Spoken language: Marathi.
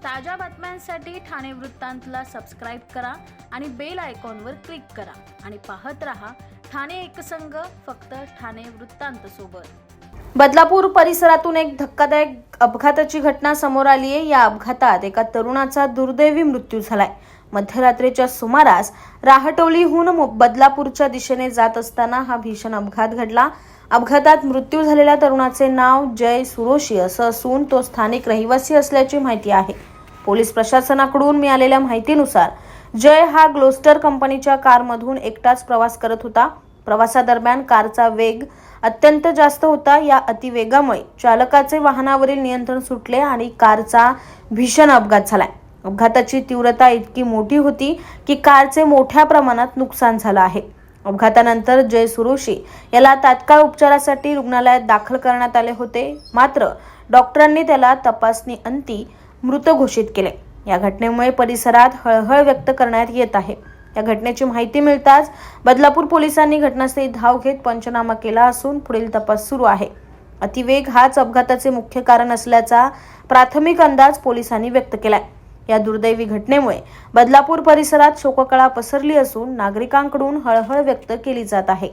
ताज्या बातम्यांसाठी ठाणे वृत्तांतला सबस्क्राईब करा आणि बेल आयकॉनवर क्लिक करा आणि पाहत रहा ठाणे एकसंग, फक्त ठाणे वृत्तांत सोबत। बदलापूर परिसरातून एक धक्कादायक अपघाताची घटना समोर आली आहे। या अपघातात एका तरुणाचा दुर्दैवी मृत्यू झालाय। मध्यरात्रीच्या सुमारास राहटोलीहून बदलापूरच्या दिशेने जात असताना हा भीषण अपघात घडला। अपघातात मृत्यू झालेल्या तरुणाचे नाव जय सुरोशी असं असून तो स्थानिक रहिवासी असल्याची माहिती आहे। पोलीस प्रशासनाकडून मिळालेल्या माहितीनुसार जय हा ग्लोस्टर कंपनीच्या कारमधून एकटाच प्रवास करत होता। प्रवासादरम्यान कारचा वेग अत्यंत जास्त होता। या अतिवेगामुळे चालकाचे वाहनावरील नियंत्रण सुटले आणि कारचा भीषण अपघात झालाय। अपघाताची तीव्रता इतकी मोठी होती की कारचे मोठ्या प्रमाणात नुकसान झालं आहे। अपघातानंतर जय सुरोशी याला तात्काळ उपचारासाठी रुग्णालयात दाखल करण्यात आले होते, मात्र डॉक्टरांनी त्याला तपासणी अंती मृत घोषित केले। या घटनेमुळे परिसरात हळहळ व्यक्त करण्यात येत आहे। या घटनेची माहिती मिळताच बदलापूर पोलिसांनी घटनास्थळी धाव घेत पंचनामा केला असून पुढील तपास सुरू आहे। अतिवेग हाच अपघाताचे मुख्य कारण असल्याचा प्राथमिक अंदाज पोलिसांनी व्यक्त केलाय। या दुर्दैवी घटनेमुळे बदलापूर परिसरात शोककळा पसरली असून नागरिकांकडून हळहळ व्यक्त केली जात आहे।